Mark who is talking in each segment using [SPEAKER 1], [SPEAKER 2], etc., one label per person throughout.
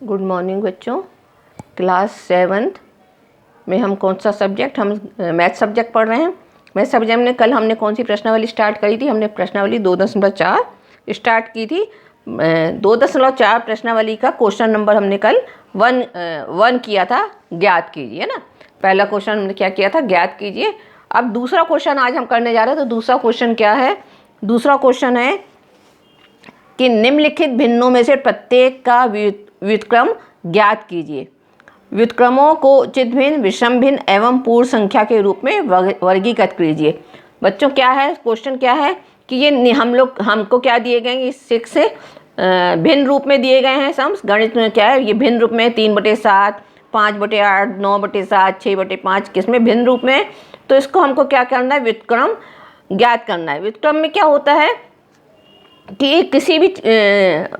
[SPEAKER 1] Good morning बच्चों। Class 7th में हम कौन सा सब्जेक्ट, हम मैथ सब्जेक्ट पढ़ रहे हैं। मैथ सब्जेक्ट में कल हमने कौन सी प्रश्नावली स्टार्ट करी थी? हमने प्रश्नावली 2.4 स्टार्ट की थी। 2.4 प्रश्नावली का क्वेश्चन नंबर हमने कल वन किया था, ज्ञात कीजिए ना। पहला क्वेश्चन हमने क्या किया था? ज्ञात कीजिए। अब दूसरा क्वेश्चन आज हम करने जा रहे हैं। तो दूसरा क्वेश्चन क्या है? दूसरा क्वेश्चन है कि निम्नलिखित भिन्नों में से प्रत्येक का व्युत्क्रम ज्ञात कीजिए। व्युत्क्रमों को उचित भिन्न, विषम भिन्न एवं पूर्ण संख्या के रूप में वर्गीकृत कीजिए। बच्चों क्या है क्वेश्चन? क्या है कि ये हमको क्या दिए गए हैं? 6 से भिन्न रूप में दिए गए हैं सम्स। गणित में क्या है? ये भिन्न रूप में 3/7, 5/8, 9/7, 6/5, किसमें? भिन्न रूप में। तो इसको हमको क्या करना है? व्युत्क्रम ज्ञात करना है। व्युत्क्रम में क्या होता है कि किसी भी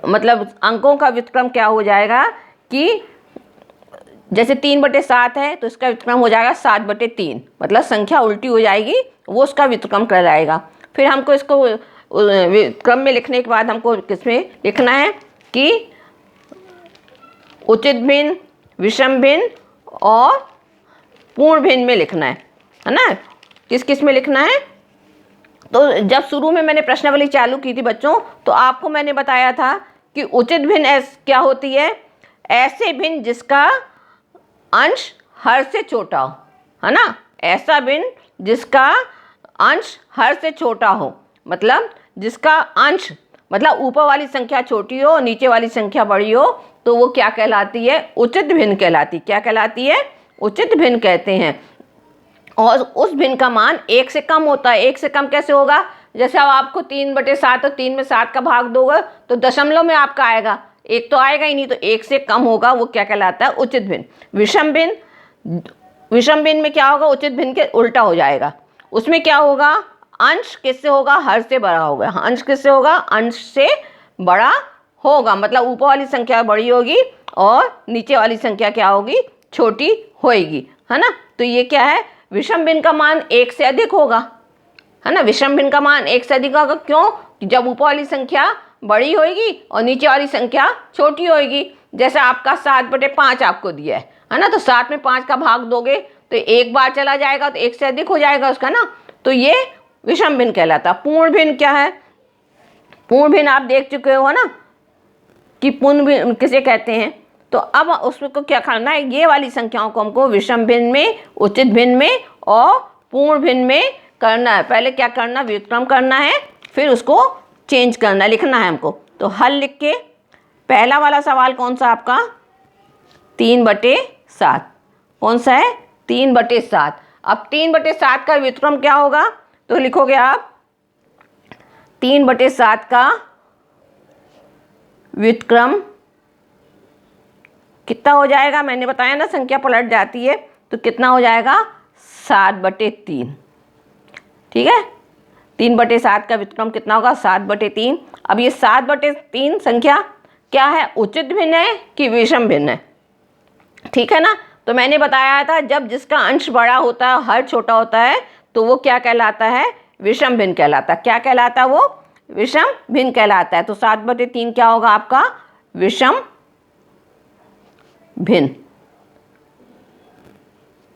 [SPEAKER 1] मतलब अंकों का व्युत्क्रम क्या हो जाएगा कि जैसे 3/7 है तो इसका व्युत्क्रम हो जाएगा 7/3, मतलब संख्या उल्टी हो जाएगी, वो उसका व्युत्क्रम कहलाएगा। फिर हमको इसको व्युत्क्रम में लिखने के बाद हमको किसमें लिखना है कि उचित भिन्न, विषम भिन्न और पूर्ण भिन्न में लिखना है ना। किस किस में लिखना है? तो जब शुरू में मैंने प्रश्नावली चालू की थी बच्चों, तो आपको मैंने बताया था कि उचित भिन्न क्या होती है? ऐसे भिन्न जिसका अंश हर से छोटा हो, है ना। ऐसा भिन्न जिसका अंश हर से छोटा हो, मतलब जिसका अंश, मतलब ऊपर वाली संख्या छोटी हो, नीचे वाली संख्या बड़ी हो, तो वो क्या कहलाती है? उचित भिन्न कहलाती। क्या कहलाती है? उचित भिन्न कहते हैं। और उस भिन्न का मान 1 से कम होता है। 1 से कम कैसे होगा? जैसे अब आपको 3/7 और 3 में 7 का भाग दोगे तो दशमलव में आपका आएगा, 1 तो आएगा ही नहीं, तो 1 से कम होगा, वो क्या कहलाता है? उचित भिन्न। विषम भिन्न, विषम भिन्न में क्या होगा? उचित भिन्न के उल्टा हो जाएगा। उसमें क्या होगा? अंश किससे होगा? हर से बड़ा होगा। अंश किससे होगा? अंश से बड़ा होगा, मतलब ऊपर वाली संख्या बड़ी होगी और नीचे वाली संख्या क्या होगी? छोटी होएगी, है ना। तो ये क्या है? विषम भिन्न का मान 1 से अधिक होगा, है ना। विषम भिन्न का मान 1 से अधिक होगा। क्यों? जब ऊपर वाली संख्या बड़ी होगी और नीचे वाली संख्या छोटी होगी। जैसे आपका 7/5 आपको दिया है ना, तो 7 में 5 का भाग दोगे तो एक बार चला जाएगा, तो 1 से अधिक हो जाएगा उसका ना। तो ये विषम भिन्न कहलाता। पूर्ण भिन्न क्या है? पूर्ण भिन्न आप देख चुके हो ना कि पूर्ण भिन्न किसे कहते हैं। तो अब उसको क्या करना है? ये वाली संख्याओं को हमको विषम भिन्न में, उचित भिन्न में और पूर्ण भिन्न में करना है। पहले क्या करना? व्युत्क्रम करना है, फिर उसको चेंज करना, लिखना है हमको। तो हल लिख के पहला वाला सवाल कौन सा आपका? 3/7। कौन सा है? 3/7। अब 3/7 का व्युत्क्रम क्या होगा? तो लिखोगे आप 3/7 का व्युत्क्रम कितना हो जाएगा? मैंने बताया ना, संख्या पलट जाती है, तो कितना हो जाएगा? 7/3। ठीक है, 3/7 का व्युत्क्रम कितना होगा? 7/3। अब ये 7/3 संख्या क्या है? उचित भिन्न है कि विषम भिन्न है? ठीक है ना। तो मैंने बताया था जब जिसका अंश बड़ा होता है, हर छोटा होता है, तो वो क्या कहलाता है? विषम भिन्न कहलाता। क्या कहलाता? वो विषम भिन्न कहलाता है। तो 7/3 क्या होगा आपका? विषम भिन्न।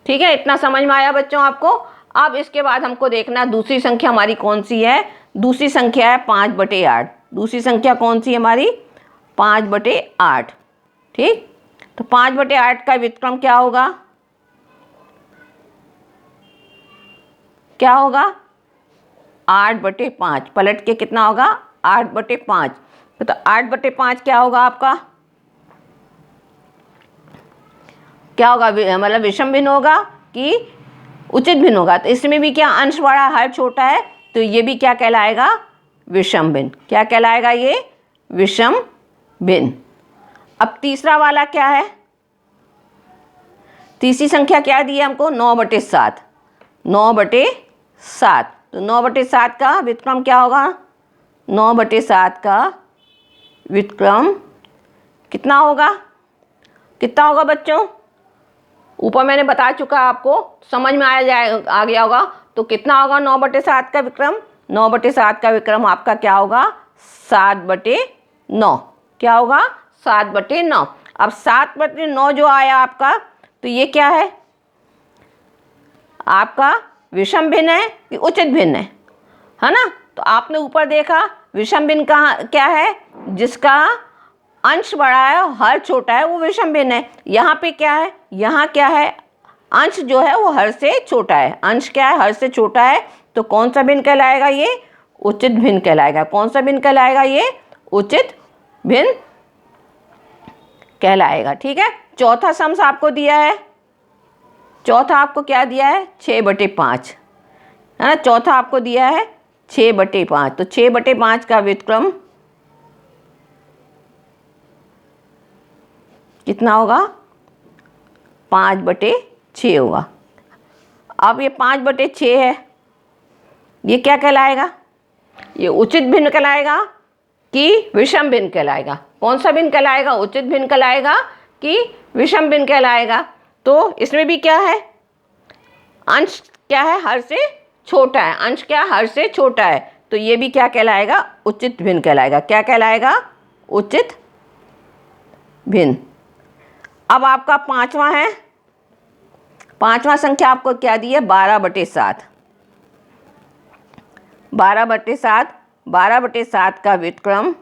[SPEAKER 1] ठीक है, इतना समझ में आया बच्चों आपको? अब इसके बाद हमको देखना दूसरी संख्या हमारी कौन सी है। दूसरी संख्या है 5/8। दूसरी संख्या कौन सी है हमारी? 5/8। ठीक, तो 5/8 का व्युत्क्रम क्या होगा? क्या होगा? 8/5। पलट के कितना होगा? 8/5। तो 8/5 क्या होगा आपका? क्या होगा? मतलब विषम भिन्न होगा कि उचित भिन्न होगा? तो इसमें भी क्या अंश बड़ा, हर छोटा है, तो ये भी क्या कहलाएगा? विषम भिन्न। क्या कहलाएगा ये? विषम भिन्न। अब तीसरा वाला क्या है? तीसरी संख्या क्या दी है हमको? 9/7। 9/7। तो 9/7 का व्युत्क्रम क्या होगा? 9/7 का व्युत्क्रम कितना होगा? कितना होगा बच्चों? ऊपर मैंने बता चुका आपको, समझ में आ गया होगा। तो कितना होगा 9/7 का विक्रम? 9/7 का विक्रम आपका क्या होगा? 7/9। क्या होगा? 7/9। अब 7/9 जो आया आपका, तो ये क्या है, आपका विषम भिन्न है कि उचित भिन्न है ना। तो आपने ऊपर देखा विषम भिन्न कहाँ क्या है, जिसका अंश बड़ा है और हर छोटा है वो विषम भिन्न है। यहाँ पे क्या है, यहाँ क्या है, अंश जो है वो हर से छोटा है। अंश क्या है, हर से छोटा है। तो कौन सा भिन्न कहलाएगा, ये उचित भिन्न कहलाएगा। कौन सा भिन्न कहलाएगा, ये उचित भिन्न कहलाएगा। ठीक है, चौथा सम्स आपको दिया है, चौथा आपको क्या दिया है, 6/5 है ना। चौथा आपको दिया है 6/5। तो 6/5 का व्युत्क्रम कितना होगा, 5/6 होगा। अब ये 5/6 है, ये क्या कहलाएगा, ये उचित भिन्न कहलाएगा कि विषम भिन्न कहलाएगा। कौन सा भिन्न कहलाएगा, उचित भिन्न कहलाएगा कि विषम भिन्न कहलाएगा। तो इसमें भी क्या है, अंश क्या है, हर से छोटा है। अंश क्या, हर से छोटा है। तो ये भी क्या कहलाएगा, उचित भिन्न कहलाएगा। क्या कहलाएगा, उचित भिन्न। अब आपका पांचवा है, पांचवा संख्या आपको क्या दी है, 12/7। 12/7, 12/7 का व्युत्क्रम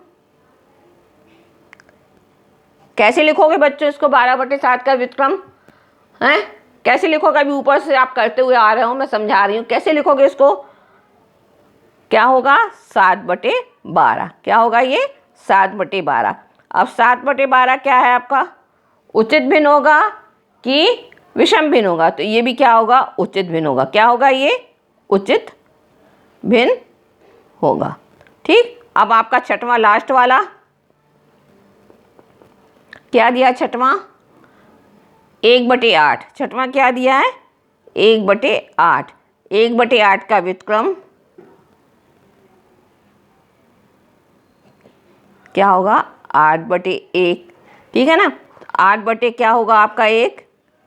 [SPEAKER 1] कैसे लिखोगे बच्चों इसको, 12/7 का व्युत्क्रम है कैसे लिखोगे, अभी ऊपर से आप करते हुए आ रहे हो, मैं समझा रही हूँ कैसे लिखोगे इसको। क्या होगा, 7/12। क्या होगा ये, 7/12। अब 7/12 क्या है आपका, उचित भिन्न होगा कि विषम भिन्न होगा। तो ये भी क्या होगा, उचित भिन्न होगा। क्या होगा, ये उचित भिन्न होगा। ठीक, अब आपका छठवां लास्ट वाला क्या दिया, छठवां 1/8। छठवां क्या दिया है, 1/8। 1/8 का व्युत्क्रम क्या होगा, 8/1। ठीक है ना, 8 क्या होगा आपका 1,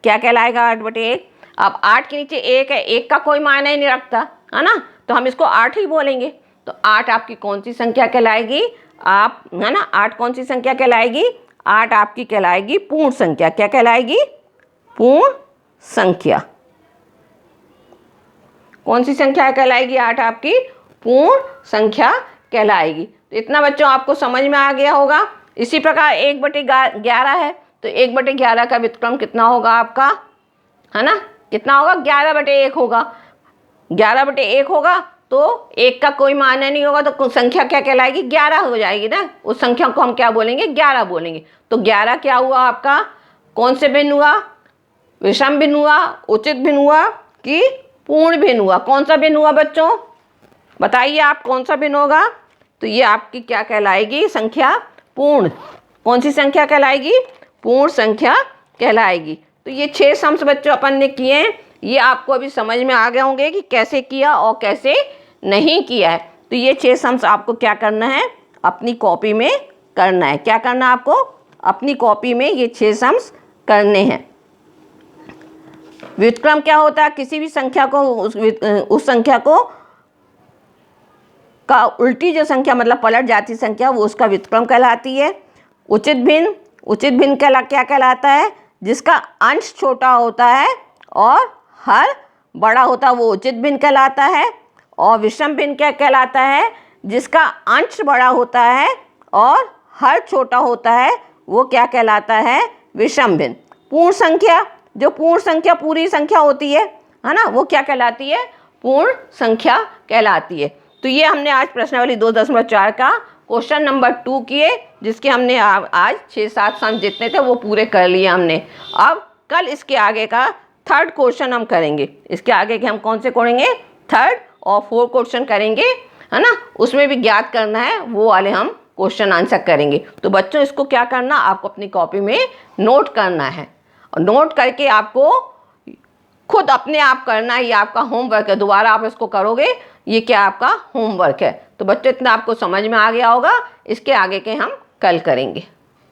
[SPEAKER 1] क्या कहलाएगा 8/1। अब 8 के नीचे 1 है, 1 का कोई मायने ही नहीं रखता है ना, तो हम इसको 8 ही बोलेंगे। तो 8 आपकी कौन सी संख्या कहलाएगी, आप है ना, 8 कौन सी संख्या कहलाएगी, 8 आपकी कहलाएगी पूर्ण संख्या। क्या कहलाएगी, पूर्ण संख्या। कौन सी संख्या कहलाएगी, 8 आपकी पूर्ण संख्या कहलाएगी। तो इतना बच्चों आपको समझ में आ गया होगा। इसी प्रकार 1/11 है, तो 1/11 का व्युत्क्रम कितना होगा आपका, है ना, कितना होगा, 11/1 होगा। 11/1 होगा तो 1 का कोई मायने नहीं होगा, तो संख्या क्या कहलाएगी, 11 हो जाएगी ना। उस संख्या को हम क्या बोलेंगे, 11 बोलेंगे। तो 11 क्या हुआ आपका, कौन से भिन्न हुआ, विषम भिन्न हुआ, उचित भिन्न हुआ कि पूर्ण भिन्न हुआ। कौन सा भिन्न हुआ बच्चों, बताइए आप, कौन सा भिन्न होगा। तो ये आपकी क्या कहलाएगी, संख्या पूर्ण। कौन सी संख्या कहलाएगी, पूर्ण संख्या कहलाएगी। तो ये 6 सम्स बच्चों अपन ने किए हैं, ये आपको अभी समझ में आ गए होंगे कि कैसे किया और कैसे नहीं किया है। तो ये 6 सम्स आपको क्या करना है, अपनी कॉपी में करना है। क्या करना है आपको, अपनी कॉपी में ये 6 सम्स करने हैं। व्युत्क्रम क्या होता है, किसी भी संख्या को उस संख्या को का उल्टी जो संख्या मतलब पलट जाती संख्या, वो उसका व्युत्क्रम कहलाती है। उचित भिन्न, उचित भिन्न क्या कहलाता है, जिसका अंश छोटा होता है और हर बड़ा होता है, वो उचित भिन्न कहलाता है। और विषम भिन्न क्या कहलाता है, जिसका अंश बड़ा होता है और हर छोटा होता है, वो क्या कहलाता है, विषम भिन्न। पूर्ण संख्या, जो पूर्ण संख्या पूरी संख्या होती है ना, वो क्या कहलाती है, पूर्ण संख्या कहलाती है। तो ये हमने आज प्रश्नावली 2.4 का क्वेश्चन नंबर 2 किए, जिसके हमने आज 6-7 सम जितने थे वो पूरे कर लिए हमने। अब कल इसके आगे का 3rd क्वेश्चन हम करेंगे। इसके आगे के हम कौन से करेंगे, 3rd और 4th क्वेश्चन करेंगे, है ना। उसमें भी ज्ञात करना है, वो वाले हम क्वेश्चन आंसर करेंगे। तो बच्चों इसको क्या करना, आपको अपनी कॉपी में नोट करना है, और नोट करके आपको खुद अपने आप करना है। ये आपका होमवर्क है, दोबारा आप इसको करोगे, ये क्या आपका होमवर्क है। तो बच्चों इतना आपको समझ में आ गया होगा, इसके आगे के हम कल करेंगे।